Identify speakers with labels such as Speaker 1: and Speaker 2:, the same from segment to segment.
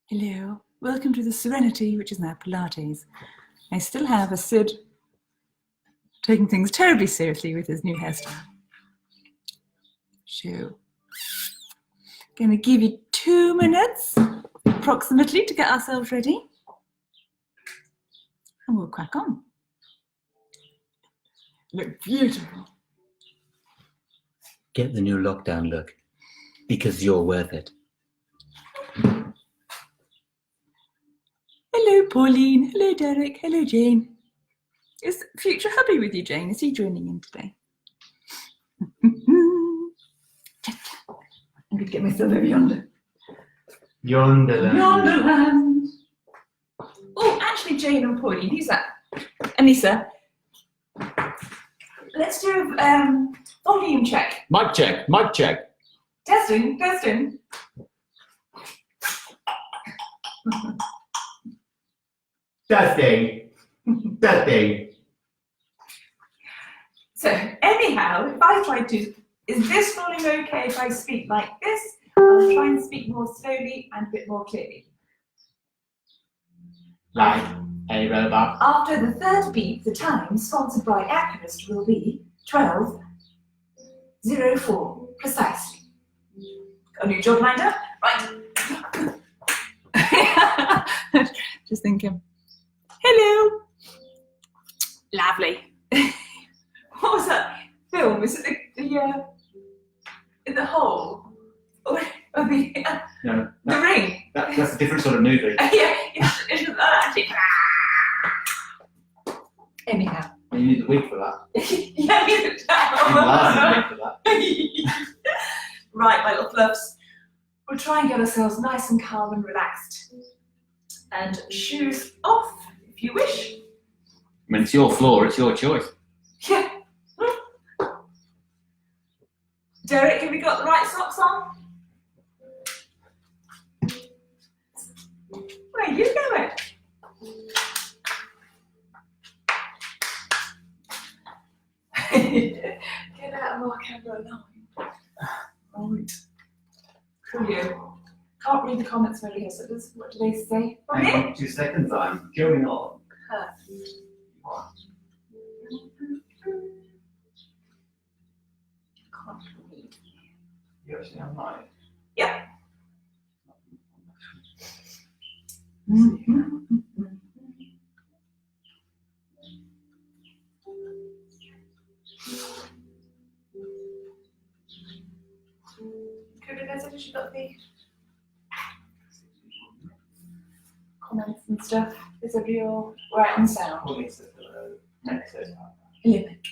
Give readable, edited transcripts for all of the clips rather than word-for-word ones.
Speaker 1: Hello, welcome to the Serenity, which is now Pilates. I still have a Sid taking things terribly seriously with his new hairstyle. So, going to give you 2 minutes approximately to get ourselves ready, and we'll crack on. Look beautiful.
Speaker 2: Get the new lockdown look, because you're worth it.
Speaker 1: Hello, Pauline. Hello, Derek. Hello, Jane. Is future hubby with you, Jane? Is he joining in today? I'm going to get myself over yonder.
Speaker 2: Yonderland.
Speaker 1: Yonderland. Oh, actually, Jane and Pauline, who's that? Anissa. Let's do a volume check.
Speaker 2: Mic check, mic check.
Speaker 1: Testing, testing.
Speaker 2: Testing, testing.
Speaker 1: So anyhow, if I try to, is this volume okay if I speak like this? I'll try and speak more slowly and a bit more clearly.
Speaker 2: Like a robot.
Speaker 1: After the third beep, the time sponsored by Accurist will be 12:04 precisely. Got a new job lined up? Right. Just thinking. Hello. Lovely. What was that film? Is it the in the hole? Or the
Speaker 2: No,
Speaker 1: the ring?
Speaker 2: that's a different sort of movie.
Speaker 1: Yeah, it's actually. Anyhow.
Speaker 2: You need a wig for that.
Speaker 1: Yeah,
Speaker 2: You need a wig for that.
Speaker 1: Right, my little fluffs. We'll try and get ourselves nice and calm and relaxed. And shoes off, if you wish.
Speaker 2: I mean, it's your floor, it's your choice.
Speaker 1: Yeah. Derek, have you got the right socks on? Where are you going? Get out of our camera line. Right. Coolio. Can't read the comments very here, so what do they say?
Speaker 2: Hang on 2 seconds, I'm going on.
Speaker 1: Can't read.
Speaker 2: You're actually online.
Speaker 1: Yep. Could have said she got the comments and stuff. Is everybody all right on sound? Limit.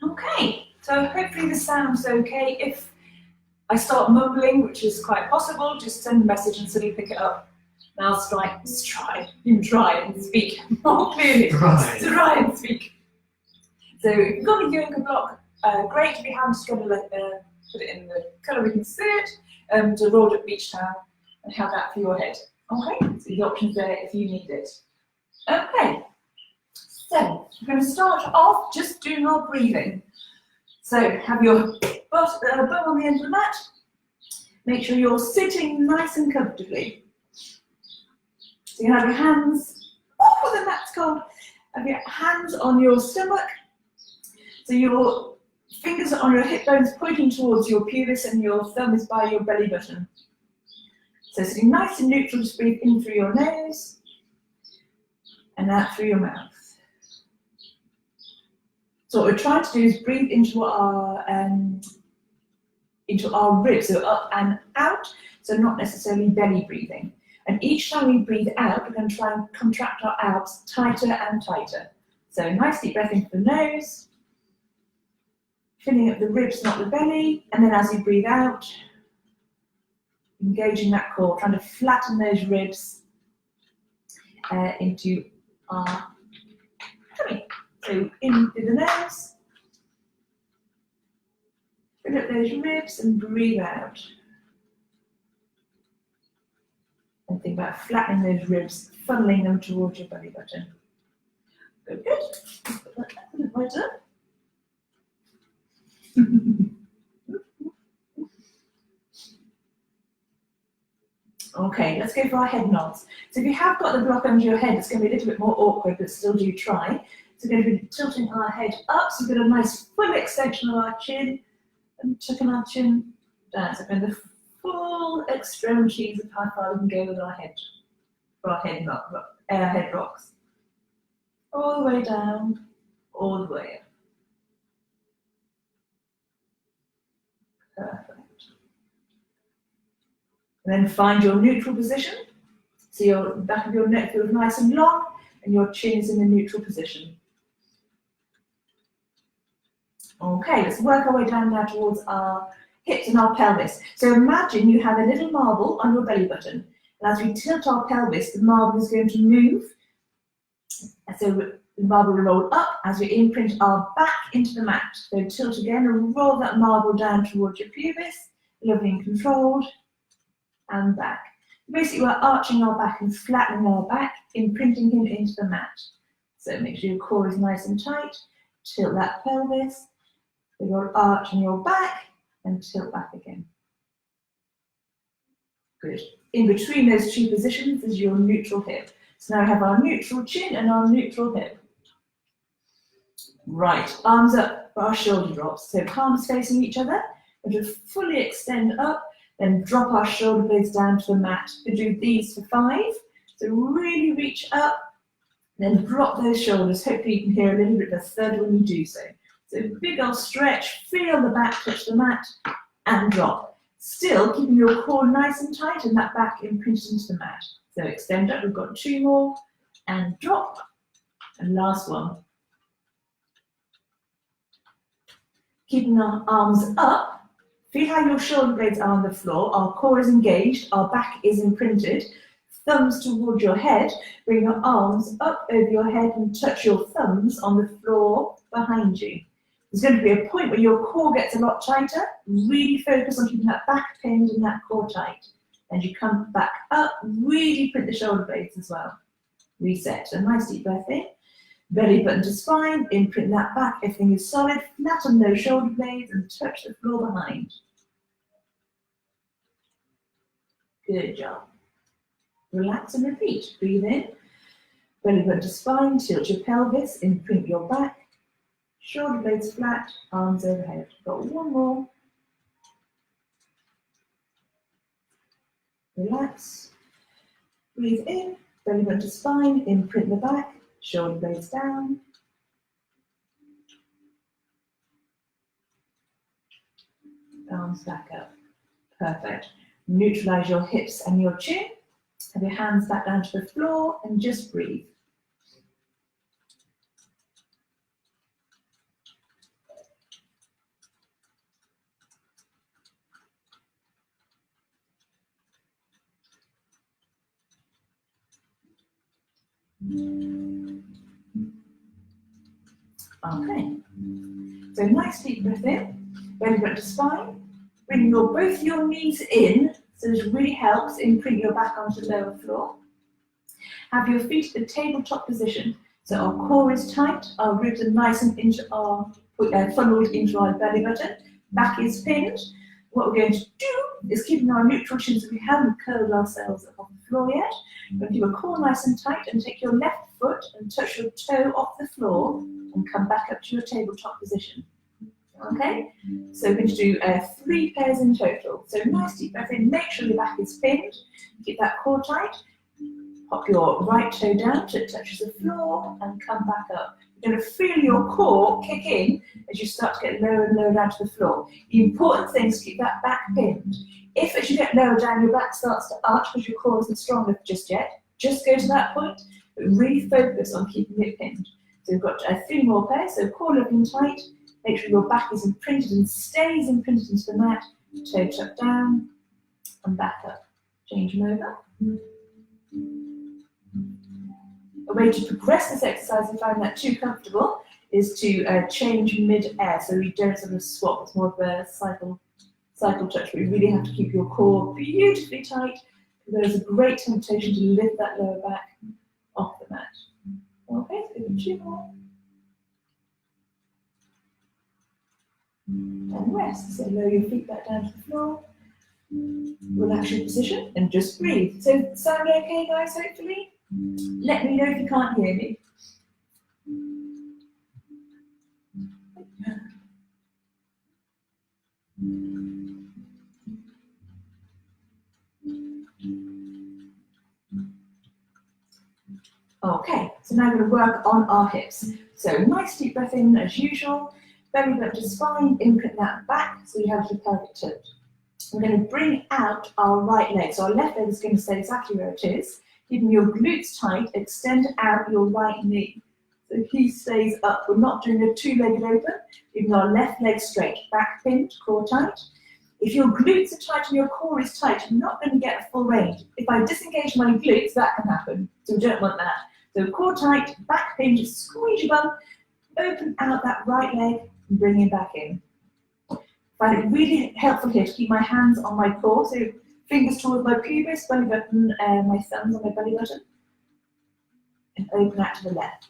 Speaker 1: Okay, so hopefully the sound's okay. If I start mumbling, which is quite possible, just send a message and somebody pick it up. And I'll try and speak more clearly. Try and speak. So if you've got a yoga block, great. If you haven't, just got to put it in the colour we can see it, to roll up beach towel and have that for your head. Okay, so the option's there if you need it. Okay, so we're going to start off just doing our breathing. So have your bum on the end of the mat. Make sure you're sitting nice and comfortably. So you have your hands, oh, the mat's cold. Have your hands on your stomach. So your fingers are on your hip bones pointing towards your pubis and your thumb is by your belly button. So sitting nice and neutral, just breathe in through your nose and out through your mouth. So what we're trying to do is breathe into our ribs, so up and out, so not necessarily belly breathing. And each time we breathe out, we're going to try and contract our abs tighter and tighter. So nice deep breath into the nose, filling up the ribs, not the belly, and then as you breathe out, engaging that core, trying to flatten those ribs into our tummy. So in through the nose, fill up those ribs and breathe out. And think about flattening those ribs, funneling them towards your belly button. Good. Put that right up. Okay, let's go for our head nods. So if you have got the block under your head, it's going to be a little bit more awkward, but still do try. So we're going to be tilting our head up, so we've got a nice full extension of our chin, and tucking our chin down. So we're going to full extremities of how far we can go with our head, for our head rocks. All the way down, all the way up. Perfect. And then find your neutral position. So your back of your neck feels nice and long, and your chin is in the neutral position. Okay, let's work our way down now towards our hips and our pelvis. So imagine you have a little marble on your belly button. And as we tilt our pelvis, the marble is going to move. And so the marble will roll up as we imprint our back into the mat. So tilt again and roll that marble down towards your pubis, lovely and controlled, and back. Basically, we're arching our back and flattening our back, imprinting him into the mat. So make sure your core is nice and tight. Tilt that pelvis. With your arch in your back and tilt back again. Good. In between those two positions is your neutral hip. So now we have our neutral chin and our neutral hip. Right, arms up for our shoulder drops. So palms facing each other. We're going to fully extend up, then drop our shoulder blades down to the mat. We do these for 5. So really reach up, then drop those shoulders. Hopefully you can hear a little bit of a thud when you do so. So big old stretch, feel the back touch the mat, and drop. Still keeping your core nice and tight and that back imprinted into the mat. So extend up, we've got 2 more, and drop. And last one. Keeping our arms up, feel how your shoulder blades are on the floor, our core is engaged, our back is imprinted, thumbs towards your head, bring your arms up over your head and touch your thumbs on the floor behind you. There's going to be a point where your core gets a lot tighter. Really focus on keeping that back pinned and that core tight. And you come back up, really print the shoulder blades as well. Reset. So nice deep breath in. Belly button to spine, imprint that back. Everything is solid. Flatten those shoulder blades and touch the floor behind. Good job. Relax and repeat. Breathe in. Belly button to spine, tilt your pelvis, imprint your back. Shoulder blades flat, arms overhead. Got 1 more. Relax. Breathe in, belly button to spine, imprint the back, shoulder blades down. Arms back up. Perfect. Neutralize your hips and your chin. Have your hands back down to the floor and just breathe. Okay, so nice deep breath in, belly button to spine, bring both your knees in, so this really helps imprint your back onto the lower floor. Have your feet at the tabletop position, so our core is tight, our ribs are nice and funneled into our belly button, back is pinned. What we're going to do is keeping our neutral chin, so we haven't curled ourselves up off the floor yet. But keep your core nice and tight and take your left foot and touch your toe off the floor and come back up to your tabletop position. Okay, so we're going to do 3 pairs in total. So nice deep breath in, make sure your back is pinned, keep that core tight. Pop your right toe down till it touches the floor and come back up. You're going to feel your core kick in as you start to get lower and lower down to the floor. The important thing is to keep that back pinned. If as you get lower down, your back starts to arch because your core isn't strong enough just yet, just go to that point, but really focus on keeping it pinned. So we've got 3 more pairs, so core looking tight, make sure your back is imprinted and stays imprinted into the mat, toe tucked down, and back up. Change them over. A way to progress this exercise if you find that too comfortable is to change mid-air, so you don't sort of swap, it's more of a cycle touch, but you really have to keep your core beautifully tight. There's a great temptation to lift that lower back off the mat. Okay, so give it 2 more. And rest, so lower your feet back down to the floor. Relax your position and just breathe. So sound okay, guys, hopefully? Let me know if you can't hear me. Okay, so now we're going to work on our hips. So nice deep breath in as usual, belly button to spine, imprint that back so you have your pelvic tilt. We're going to bring out our right leg. So our left leg is going to stay exactly where it is, keeping your glutes tight, extend out your right knee. So he stays up. We're not doing a two-legged open, keeping our left leg straight, back pinned, core tight. If your glutes are tight and your core is tight, you're not going to get a full range. If I disengage my glutes, that can happen. So we don't want that. So core tight, back pinned, just squeeze your bum, open out that right leg and bring it back in. Find it really helpful here to keep my hands on my core, so fingers towards my pubis, belly button, my thumbs on my belly button, and open out to the left.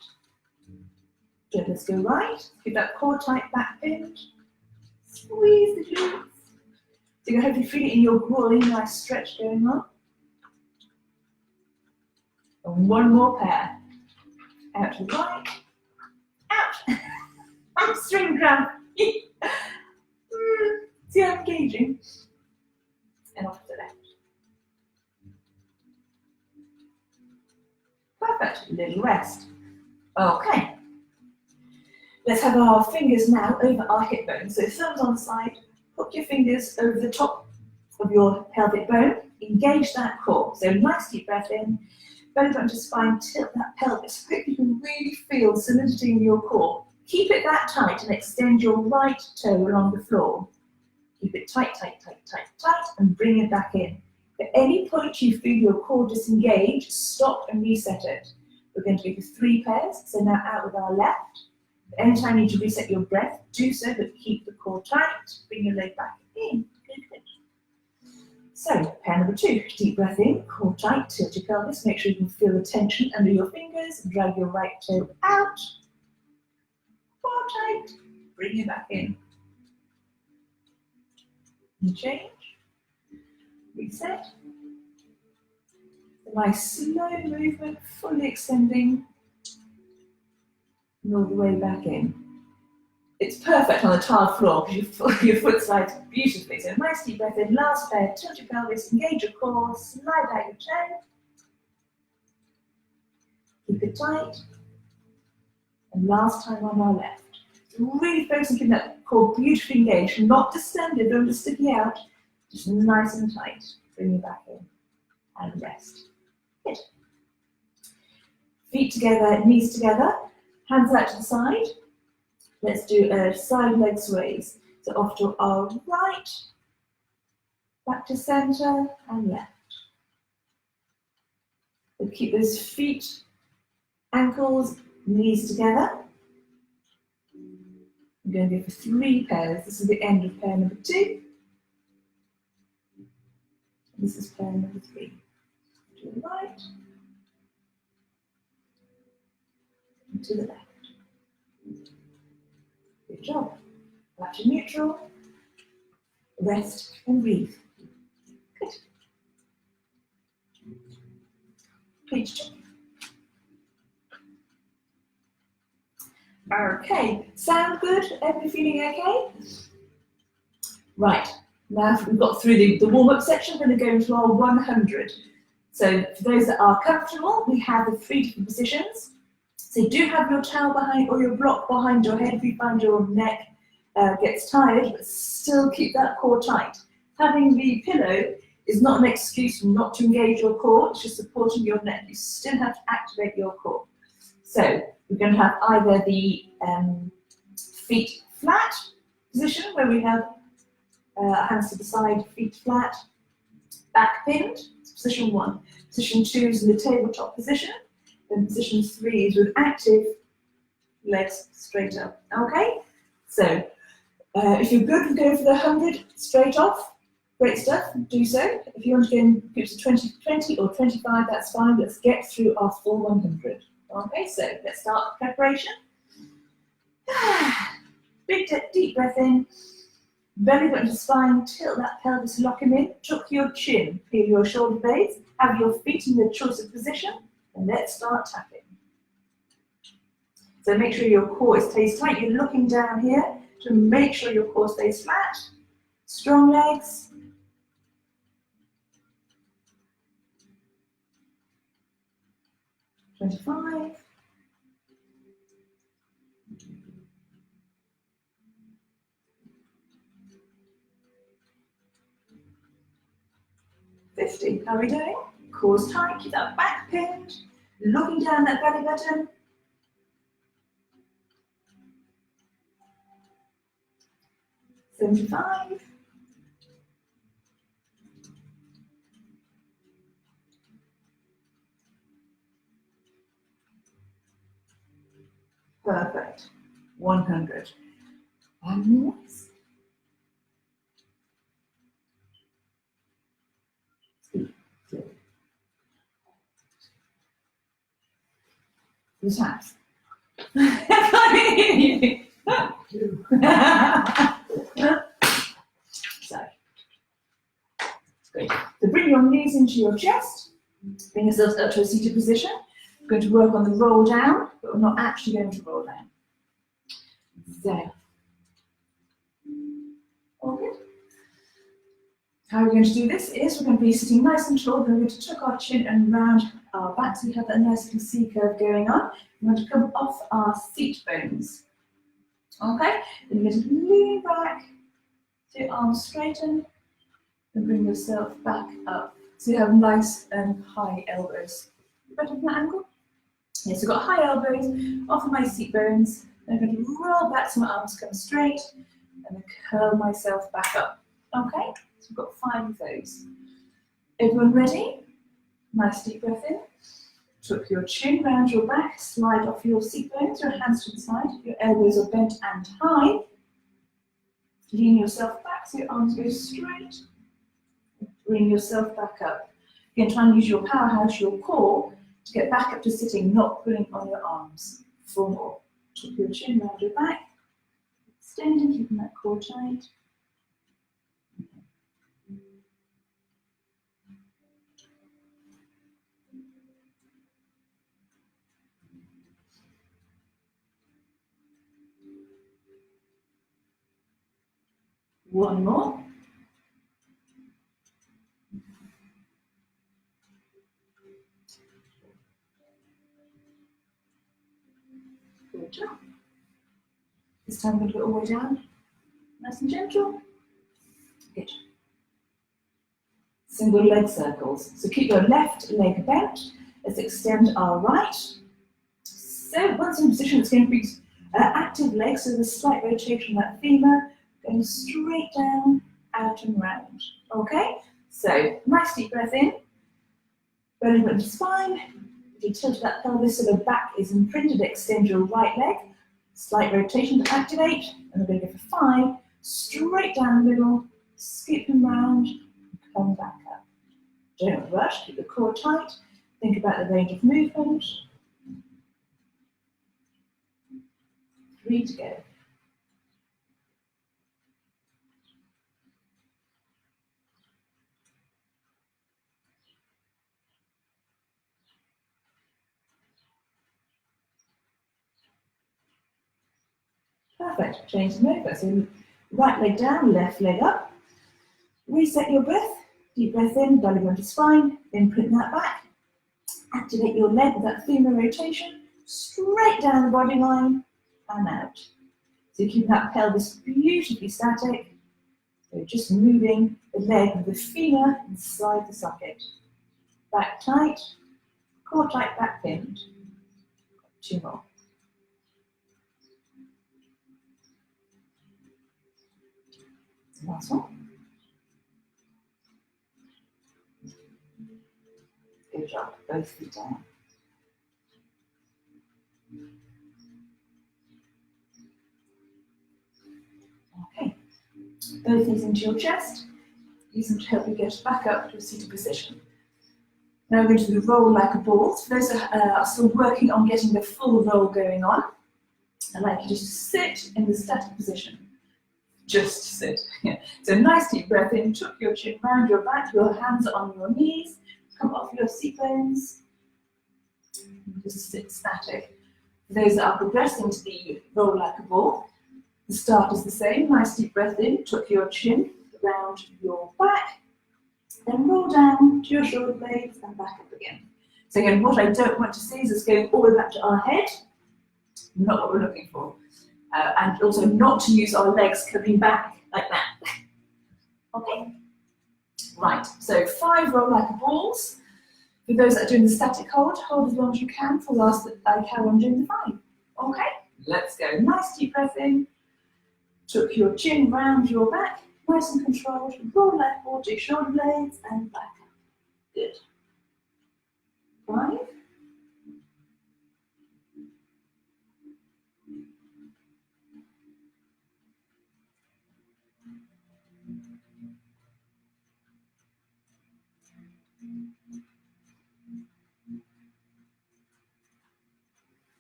Speaker 1: Good, let's go right, keep that core tight, back pinned, squeeze the glutes. So you hopefully feel it in your groin, nice stretch going on. And one more pair. Out to the right, out. Hamstring cramp. See how I'm engaging? And off to the left. Perfect, little rest. Okay. Let's have our fingers now over our hip bones. So thumbs on the side, hook your fingers over the top of your pelvic bone, engage that core. So nice deep breath in, belly button to spine, tilt that pelvis so you can really feel solidity in your core. Keep it that tight and extend your right toe along the floor. Keep it tight, tight, tight, tight, tight, and bring it back in. At any point you feel your core disengage, stop and reset it. We're going to go for 3 pairs, so now out with our left. Anytime you need to reset your breath, do so, but keep the core tight. Bring your leg back in. Good, good. So, pair number 2, deep breath in, core tight, tilt your pelvis, make sure you can feel the tension under your fingers, drag your right toe out. Core tight, bring it back in. And change, reset. A nice slow movement, fully extending, and all the way back in. It's perfect on the tiled floor because your foot slides beautifully. So nice deep breath in, last pair, tilt your pelvis, engage your core, slide out your toe. Keep it tight. And last time on our left. So really focus on keeping that core beautifully engaged, not distended, don't just sticky out, just nice and tight. Bring it back in and rest. Good. Feet together, knees together, hands out to the side. Let's do a side leg sways. So off to our right, back to center and left. We'll keep those feet, ankles, knees together. I'm going to go for 3 pairs. This is the end of pair number 2. This is pair number 3. To the right, and to the left. Good job. Back to neutral. Rest and breathe. Good. Page 2. Okay, sound good? Everybody feeling okay? Right, now we've got through the warm-up section, we're going to go into our 100. So for those that are comfortable, we have the 3 different positions. So do have your towel behind or your block behind your head if you find your neck gets tired, but still keep that core tight. Having the pillow is not an excuse not to engage your core, it's just supporting your neck. You still have to activate your core. So we're going to have either the feet flat position, where we have hands to the side, feet flat, back pinned, position 1. Position 2 is in the tabletop position. Then position 3 is with active legs straight up. Okay? So if you're good with going for the 100 straight off, great stuff, do so. If you want to go in groups of 20 or 25, that's fine. Let's get through our full 100. Okay, so let's start preparation. Big deep breath in. Belly button to spine, tilt that pelvis, lock him in, tuck your chin, peel your shoulder blades, have your feet in the choice of position, and let's start tapping. So make sure your core stays tight. You're looking down here to make sure your core stays flat. Strong legs. $25. 50. How are we doing? Core's tight, keep that back pinned. Looking down that belly button. 75. Perfect. 100. One more. The taps. So, great. So bring your knees into your chest. Bring yourselves up to a seated position. We're going to work on the roll down, but we're not actually going to roll down. So, all good. How we're going to do this is we're going to be sitting nice and tall. Then we're going to tuck our chin and round our back so we have that nice little C curve going on. We're going to come off our seat bones. Okay? Then you're going to lean back, so your arms straighten, and bring yourself back up. So you have nice and high elbows. Better from that angle? Yes, I've got high elbows off of my seat bones. Then I'm going to roll back so my arms come straight, and then curl myself back up. Okay? So we've got 5 of those. Everyone ready? Nice deep breath in. Tuck your chin round your back, slide off your seat bones, your hands to the side, your elbows are bent and high. Lean yourself back so your arms go straight. Bring yourself back up. Again, try and use your powerhouse, your core, to get back up to sitting, not pulling on your arms. 4 more. Tuck your chin round your back, extending, keeping that core tight. One more. Good job. This time I'm going to go all the way down. Nice and gentle. Good. Single leg circles. So keep your left leg bent. Let's extend our right. So once in position, it's going to be active legs, so there's slight rotation of that femur, going straight down, out and round. Okay? So nice deep breath in. Belly button to spine. If you tilt that pelvis so the back is imprinted, extend your right leg. Slight rotation to activate. And we're going to go for 5. Straight down the middle, skip and round, and come back up. Don't rush, keep the core tight. Think about the range of movement. 3 to go. Perfect. Change the movement. So right leg down, left leg up. Reset your breath. Deep breath in, belly button to spine. Imprint that back. Activate your leg with that femur rotation. Straight down the body line and out. So you keep that pelvis beautifully static. So just moving the leg with the femur inside the socket. Back tight, core tight, back pinned. 2 more. Last one. Good job. Both feet down. Okay. Both knees into your chest. Use them to help you get back up to a seated position. Now we're going to do the roll like a ball. So those are still working on getting the full roll going on. I'd like you just to sit in the static position. just sit. So nice deep breath in, tuck your chin round your back, your hands are on your knees, come off your seat bones, just sit static. For those that are progressing to the roll like a ball, the start is the same, nice deep breath in, tuck your chin round your back, then roll down to your shoulder blades and back up again. So again, what I don't want to see is us going all the way back to our head, not what we're looking for. And also not to use our legs coming back like that. Okay? Right, so 5 roll like balls. For those that are doing the static hold as long as you can for whilst I carry on doing the 5. Okay? Let's go. Nice deep breath in. Tuck your chin round your back, nice and controlled. Roll like ball to your shoulder blades and back up. Good. 5.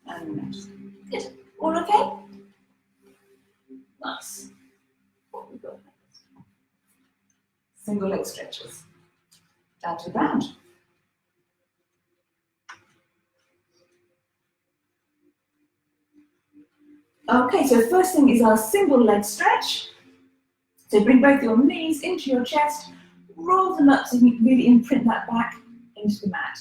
Speaker 1: And next. Good. All okay? Nice. What we got next? Single leg stretches. Down to the ground. Okay, so first thing is our single leg stretch. So bring both your knees into your chest, roll them up so you can really imprint that back into the mat.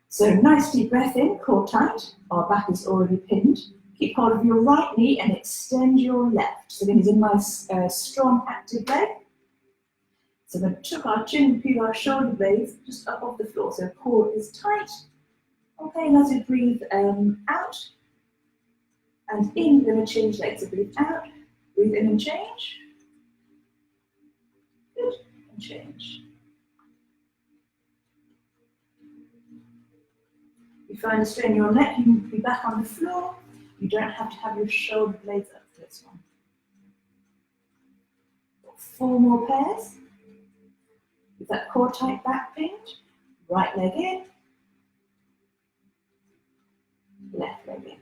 Speaker 1: So nice deep breath in, core tight, our back is already pinned. Keep hold of your right knee and extend your left. So then it's a nice strong active leg. So we're going to tuck our chin and peel our shoulder blades just up off the floor. So core is tight. Okay, and as we breathe out and in, we're going to change legs. So breathe out, breathe in and change. Good, and change. If you find a strain in your neck, you can be back on the floor. You don't have to have your shoulder blades up for this one. 4 more pairs. With that core tight back pinned. Right leg in. Left leg in.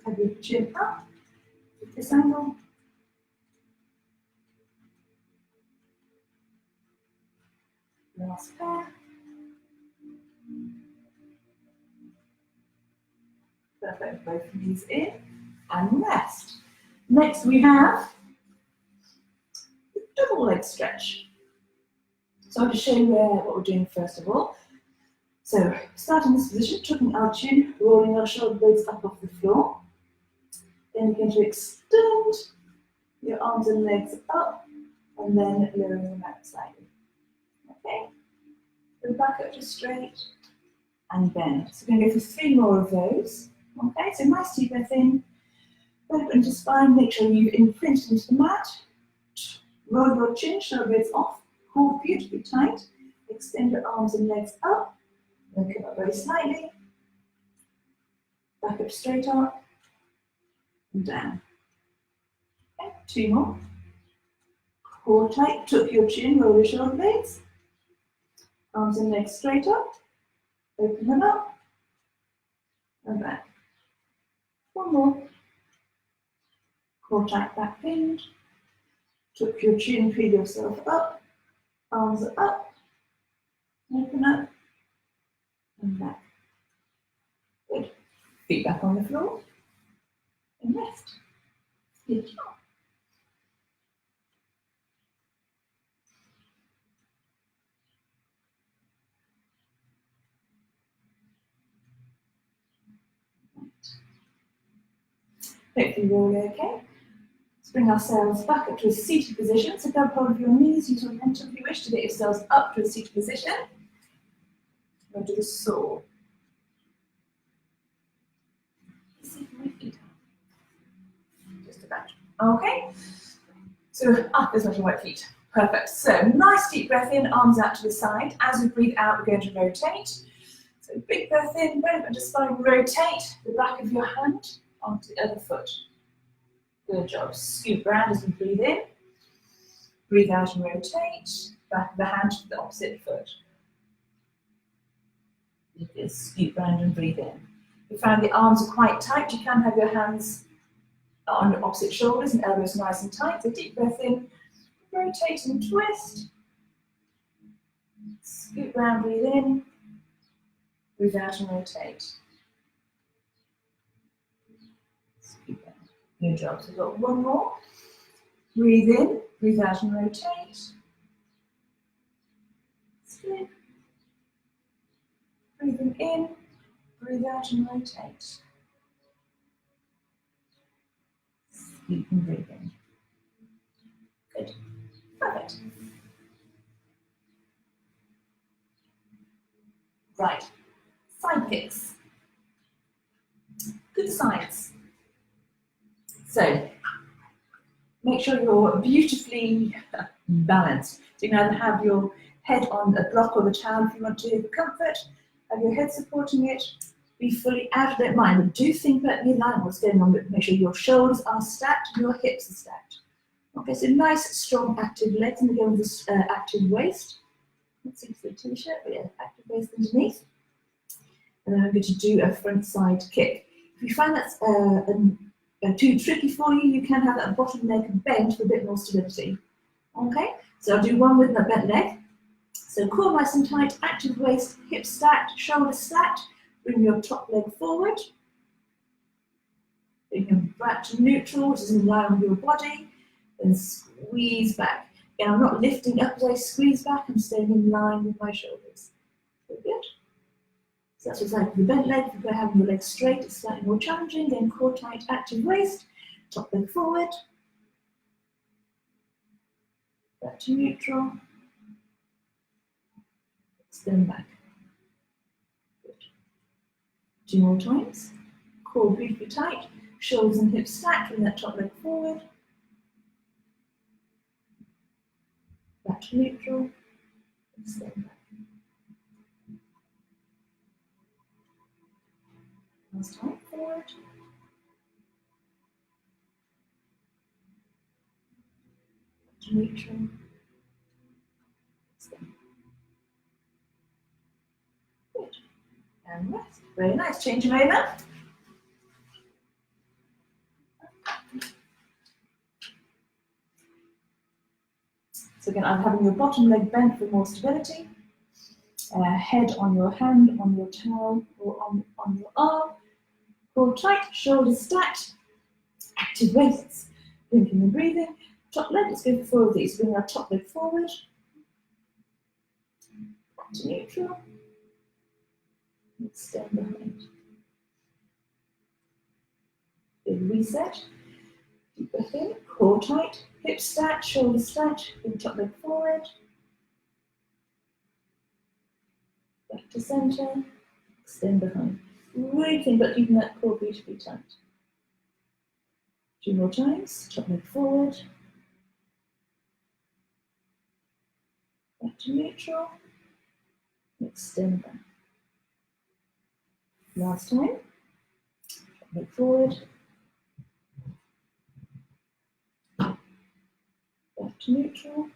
Speaker 1: Have your chin up with this angle. Last pair. Perfect, both knees in and rest. Next we have the double leg stretch. So I'll just show you what we're doing first of all. So start in this position, tucking our chin, rolling our shoulder blades up off the floor. Then you're going to extend your arms and legs up and then lowering them out slightly. Okay, go back up to straight and bend. So we're going to go for 3 more of those. Okay, so nice deep breath in, open to spine, make sure you've imprinted into the mat. Roll your chin, shoulder blades off, core beautifully tight. Extend your arms and legs up, then come up very slightly. Back up straight up and down. Okay, 2 more. Core tight, tuck your chin, roll your shoulder blades. Arms and legs straight up, open them up, and back. 1 more. Core tight, back pinned. Tuck your chin, peel yourself up. Arms are up. Open up. And back. Good. Feet back on the floor. And rest. Good job. Hopefully you're all okay. Let's bring ourselves back up to a seated position. So grab hold of your knees, use your momentum if you wish to get yourselves up to a seated position. We'll do the saw. See my feet. Just about. Okay. So there's my white feet. Perfect. So nice deep breath in, arms out to the side. As we breathe out, we're going to rotate. So big breath in, belly button to spine, rotate the back of your hand onto the other foot. Good job. Scoop around as we breathe in. Breathe out and rotate. Back of the hand to the opposite foot. You just scoot round and breathe in. If you find the arms are quite tight, you can have your hands on your opposite shoulders and elbows nice and tight. So deep breath in, rotate and twist. Scoot round, breathe in, breathe out and rotate. Scoot round. New job. So we've got one more. Breathe in, breathe out and rotate. Scoot. Breathing in, breathe out and rotate. Scoot and breathe in. Good. Perfect. Right. Side kicks. Good sides. So, make sure you're beautifully balanced. So you can either have your head on a block or the towel if you want to for comfort, have your head supporting it, be fully out of that mind, but do think about the alignment, what's going on, but make sure your shoulders are stacked and your hips are stacked. Okay, so nice, strong, active legs, and again with this active waist. Let's see if it's a t-shirt, but yeah, active waist underneath. And then I'm going to do a front side kick. If you find that's too tricky for you, you can have that bottom leg bent for a bit more stability. Okay, so I'll do one with my bent leg. So core nice and tight, active waist, hips stacked, shoulders stacked. Bring your top leg forward. Bring them back to neutral, which is in line with your body. Then squeeze back. Again, I'm not lifting up as I squeeze back, I'm staying in line with my shoulders. Very good. So that's what's like with the bent leg. If you're having your legs straight, it's slightly more challenging. Then core tight, active waist, top leg forward. Back to neutral. Extend back. Good. 2 more times. Core beautifully tight, shoulders and hips stacked, bring that top leg forward. Back to neutral, extend back. Last time, forward. Back to neutral, extend. Good. And rest. Very nice. Change your over. So again, I'm having your bottom leg bent for more stability. Head on your hand, on your towel, or on your arm. Core tight, shoulders stacked. Active waists. Blinking and breathing. Top leg, let's go for 4 of these. Bring our top leg forward. Back to neutral. Extend behind. Big reset. Deep breath in, core tight, hips stacked, shoulders stacked, bring top leg forward. Back to center, extend behind. Really think about keeping that core beautifully tight. 2 more times, top leg forward. Back to neutral, extend back. Last time, top leg forward. Back to neutral.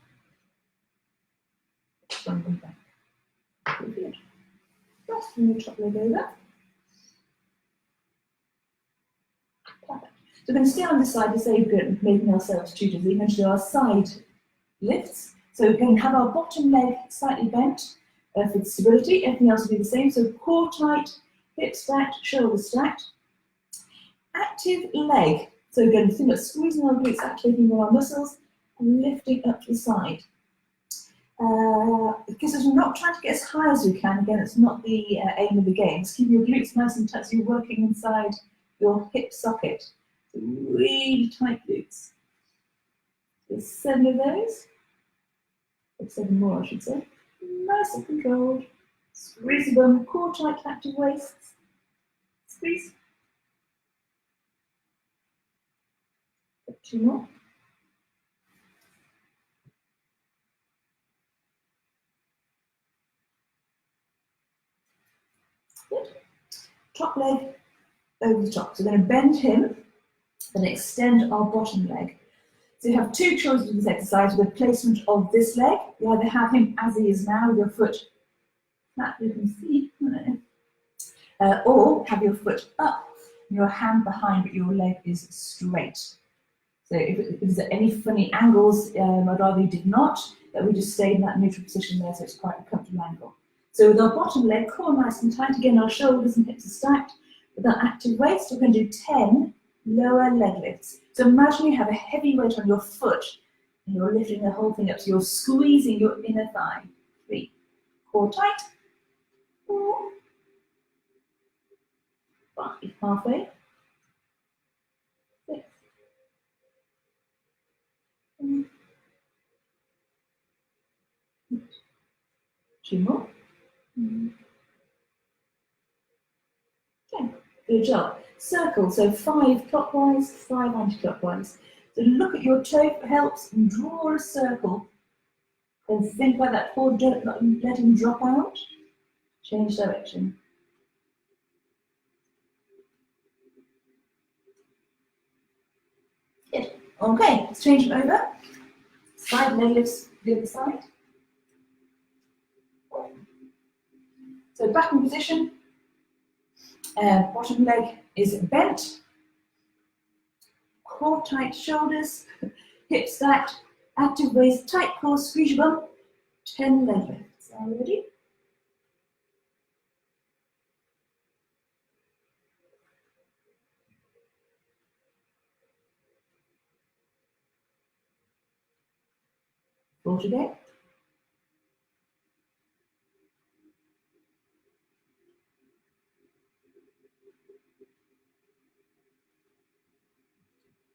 Speaker 1: Extend back. Very good. Rest from your top leg over. Perfect. So we're going to stay on this side to say we're making ourselves tutors. We mentioned our side lifts. So we're going to have our bottom leg slightly bent for the stability. Everything else will be the same. So core tight, hips stacked, shoulders stacked. Active leg. So again, think about squeezing our glutes, activating all our muscles, and lifting up to the side. Because we're not trying to get as high as we can. Again, it's not the aim of the game. Just keep your glutes nice and tight so you're working inside your hip socket. So really tight glutes. There's 7 of those. Or 7 more, I should say. Nice and controlled. Squeeze the bum, core tight, active waists. Squeeze. 2 more. Good. Top leg over the top. So we're going to bend him, then extend our bottom leg. So you have 2 choices with this exercise with the placement of this leg. You either have him as he is now with your foot flat, you can see, Or have your foot up, your hand behind, but your leg is straight. So if there's any funny angles, I'd rather you did not, that we just stayed in that neutral position there, so it's quite a comfortable angle. So with our bottom leg, core nice and tight, again our shoulders and hips are stacked. With our active waist, we're going to do 10 lower leg lifts. So imagine you have a heavy weight on your foot, and you're lifting the whole thing up, so you're squeezing your inner thigh. 3, core tight, 4, 5, halfway, 6, 7, 8, 2 more, 10. Good job. Circle, so 5 clockwise, 5 anti-clockwise. So look at your toe if it helps and draw a circle. And think about that core, don't let him drop out. Change direction. Good. Okay, let's change it over. Side leg lifts the other side. So back in position. Bottom leg is bent. Core tight shoulders, hips stacked, active waist, tight core, squeeze your bum. 10 leg lifts. Are you ready? Four to go.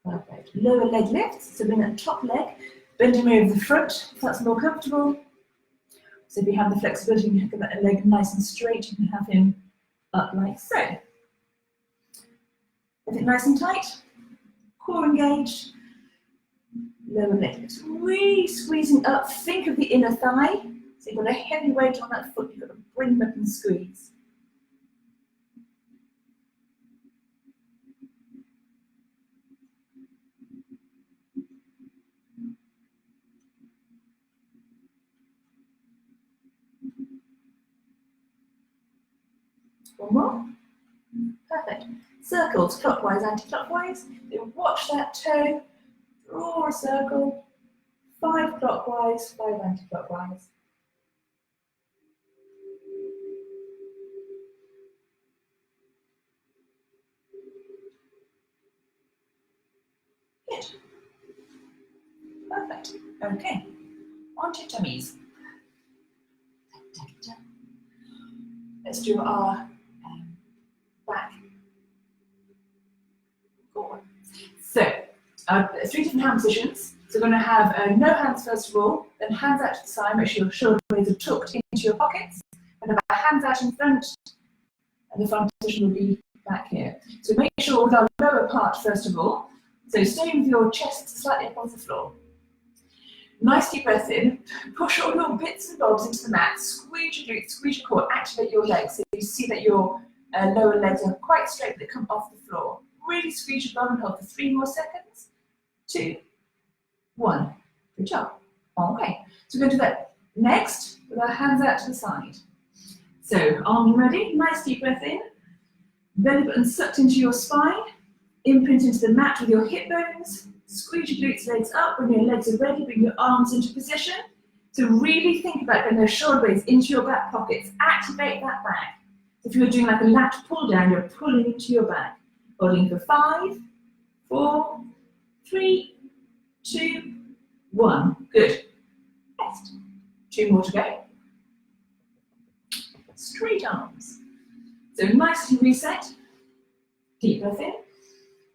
Speaker 1: Perfect. Lower leg lifts, so bring that top leg, bend him over the front if that's more comfortable. So if you have the flexibility, you can get that leg nice and straight, you can have him up like so. Get it nice and tight, core engaged, lower leg lifts. Really squeezing up, think of the inner thigh. So you've got a heavy weight on that foot, you've got to bring them up and squeeze. One more. Perfect. Circles, clockwise, anti-clockwise. So watch that toe, draw a circle, 5 clockwise, 5 anti-clockwise. Good. Perfect. Okay. On to tummies. Let's do our back forward. So, 3 different hand positions. So we're going to have no hands first of all, then hands out to the side, make sure your shoulder blades are tucked into your pockets, and have our hands out in front, and the front position will be back here. So make sure with our lower part first of all, so staying with your chest slightly up off the floor. Nice deep breath in, push all your bits and bobs into the mat, squeeze your glutes, squeeze your core, activate your legs. So you see that your lower legs are quite straight, they come off the floor. Really squeeze your bum and hold for 3 more seconds. 2, 1. Good job. Okay, so we're going to do that next with our hands out to the side. So arm ready, nice deep breath in, belly button sucked into your spine, imprint into the mat with your hip bones. Squeeze your glutes, legs up. When your legs are ready, bring your arms into position. So really think about getting those shoulder blades into your back pockets. Activate that back. If you were doing like a lat pull down, you're pulling into your back. Holding for 5, 4, 3, 2, 1. Good. Rest. 2 more to go. Straight arms. So nicely reset. Deep breath in.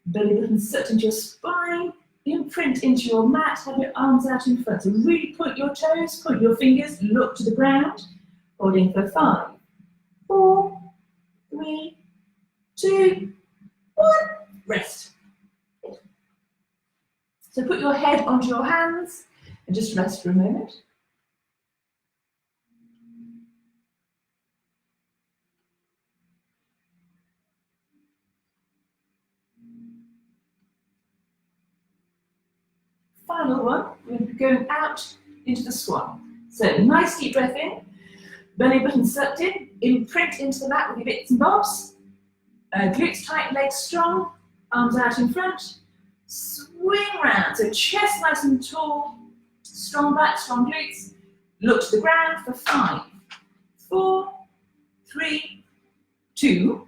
Speaker 1: Belly button sucked into your spine. Imprint into your mat, have your arms out in front. So really point your toes, point your fingers, look to the ground. Holding for 5, 4, 3, 2, 1. Rest. Good. So put your head onto your hands and just rest for a moment. Final one, we're going to be going out into the swan. So nice deep breath in, belly button sucked in, Imprint into the mat with your bits and bobs. Glutes tight, legs strong, arms out in front. Swing round, so chest nice and tall, strong back, strong glutes. Look to the ground for 5, 4, 3, 2,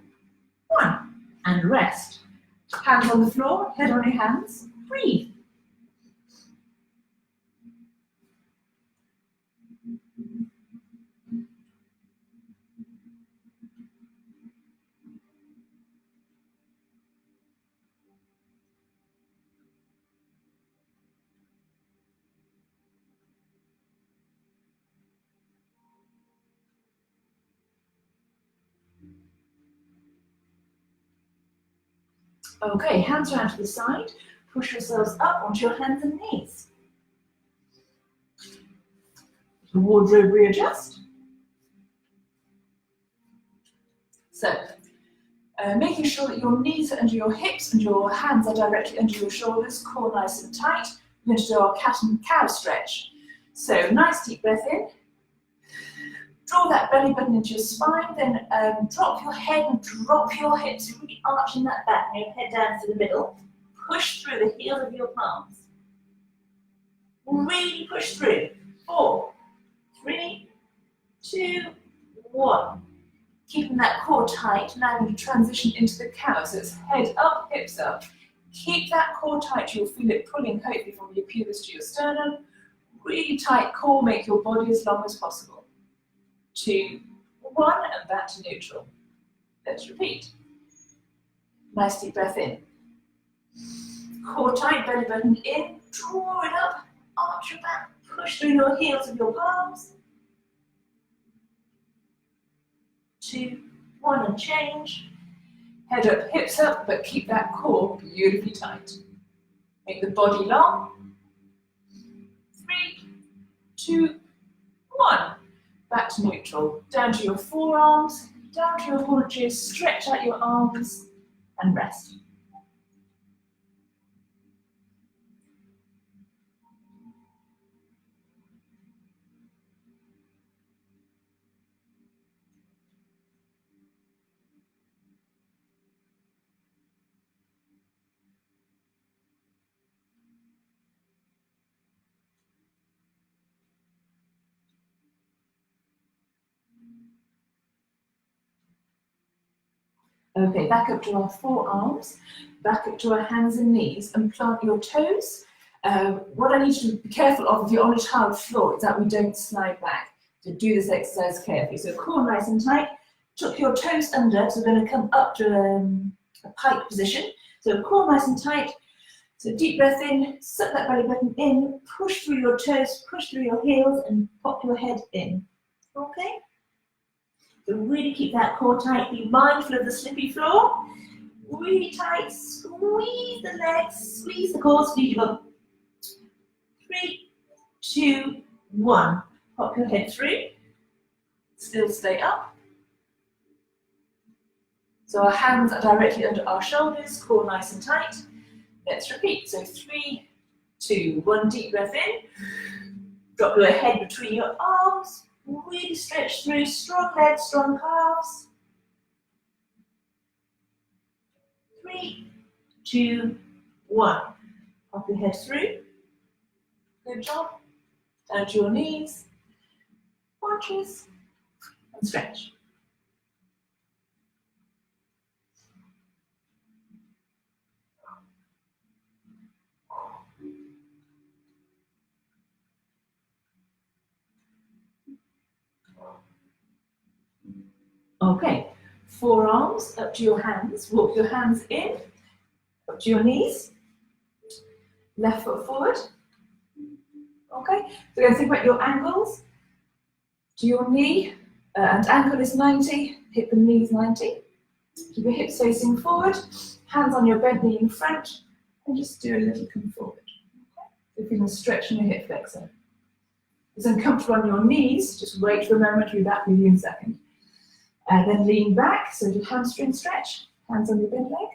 Speaker 1: 1. And rest. Hands on the floor, head on your hands. Breathe. Okay, hands around to the side. Push yourselves up onto your hands and knees. The wardrobe readjust. So, making sure that your knees are under your hips and your hands are directly under your shoulders, core nice and tight. We're going to do our cat and cow stretch. So, nice deep breath in. Draw that belly button into your spine, then drop your head and drop your hips, really arching that back, and your head down to the middle. Push through the heels of your palms. Really push through. 4, 3, 2, 1. Keeping that core tight, now I'm going to transition into the cow. So it's head up, hips up. Keep that core tight, you'll feel it pulling hopefully from your pubis to your sternum. Really tight core, make your body as long as possible. 2, 1, and back to neutral. Let's repeat. Nice deep breath in. Core tight, belly button in, draw it up, arch your back, push through your heels with your palms. 2, 1, and change. Head up, hips up, but keep that core beautifully tight. Make the body long. 3, 2, 1. Back to neutral. Down to your forearms, down to your haunches, stretch out your arms, and rest. Okay, back up to our forearms, back up to our hands and knees, and plant your toes. What I need you to be careful of if you're on a tiled floor is that we don't slide back. So do this exercise carefully. So core nice and tight, tuck your toes under, so we're going to come up to a pike position. So core nice and tight, so deep breath in, suck that belly button in, push through your toes, push through your heels, and pop your head in. Okay? So really keep that core tight, be mindful of the slippy floor. Really tight, squeeze the legs, squeeze the core, squeeze your bum. 3, 2, 1. Pop your head through. Still stay up. So our hands are directly under our shoulders, core nice and tight. Let's repeat. So 3, 2, 1. Deep breath in. Drop your head between your arms. Really stretch through, strong legs, strong calves. 3, 2, 1. Pop your head through. Good job. Down to your knees, haunches, and stretch. Okay, forearms up to your hands. Walk your hands in, up to your knees. Left foot forward. Okay, so we're going to think about your ankles. To your knee, and ankle is 90, hip and knee is 90. Keep your hips facing forward, hands on your bent knee in front, and just do a little come forward. Okay? So if you can stretch in your hip flexor. If it's uncomfortable on your knees, just wait for a moment, we'll be back with you in a second. Then lean back, so do hamstring stretch, hands on your bent leg.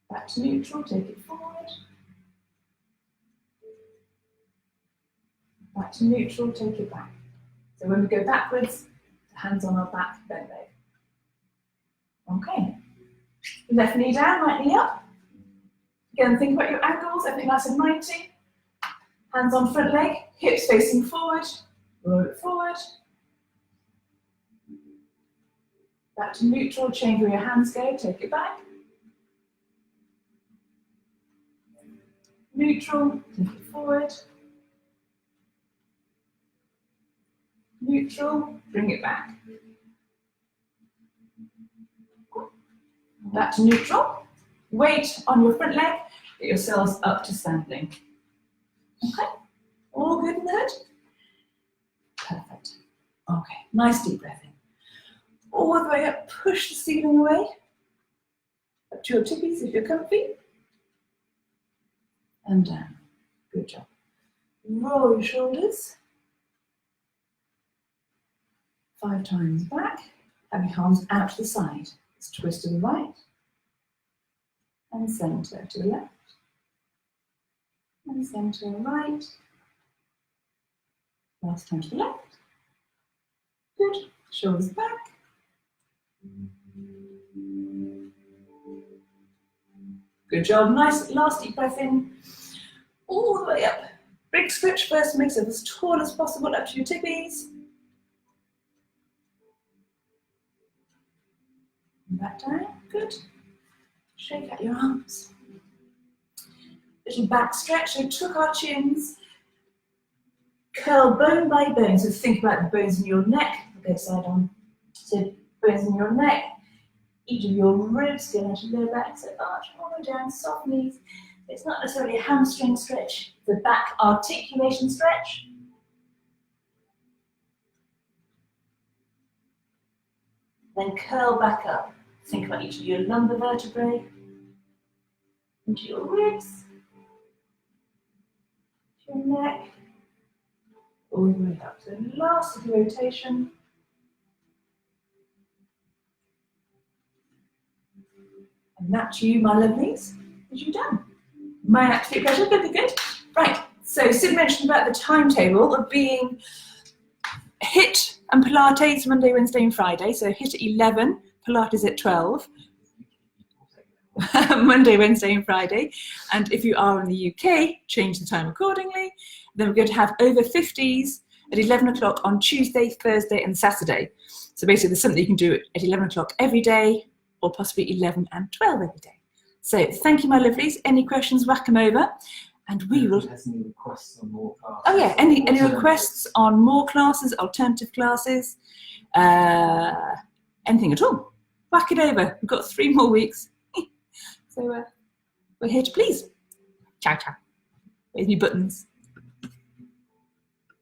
Speaker 1: Back to neutral, take it forward. Back to neutral, take it back. So when we go backwards, the hands on our back, bent leg. Okay. Left knee down, right knee up. Again, think about your angles, everything nice and 90. Hands on front leg, hips facing forward, roll it forward. Back to neutral, change where your hands go, take it back. Neutral, take it forward. Neutral, bring it back. Back to neutral. Weight on your front leg, get yourselves up to standing. Okay, all good in the hood? Perfect. Okay, nice deep breath in. All the way up, push the ceiling away. Up to your tippies if you're comfy. And down. Good job. Roll your shoulders. 5 times back. Have your arms out to the side. Let's twist to the right. And centre to the left. And centre right. Last time to the left. Good. Shoulders back. Good job. Nice last deep breath in. All the way up. Big stretch first, makes it as tall as possible up to your tippies. And back down. Good. Shake out your arms. Little back stretch. So tuck our chins. Curl bone by bone. So think about the bones in your neck. We'll go side on. So bones in your neck. Each of your ribs going to go back. So arch all the way down. Soft knees. It's not necessarily a hamstring stretch. The back articulation stretch. Then curl back up. Think about each of your lumbar vertebrae. Into your ribs. To your neck. All the way up. So last little rotation. And that to you, my lovelies, is you done. My absolute pleasure. Good, good. Right. So Sid mentioned about the timetable of being HIIT and Pilates Monday, Wednesday, and Friday. So HIIT at 11, Pilates at 12. Monday, Wednesday, and Friday. And if you are in the UK, change the time accordingly. Then we're going to have over 50s at 11 o'clock on Tuesday, Thursday, and Saturday. So basically, there's something you can do at 11 o'clock every day, or possibly 11 and 12 every day. So thank you, my lovelies. Any questions, whack them over. And we will...
Speaker 2: Has any requests on more classes?
Speaker 1: Oh yeah, any requests on more classes, alternative classes, anything at all. Whack it over. We've got 3 more weeks. So we're here to please. Ciao, ciao. Where's my buttons?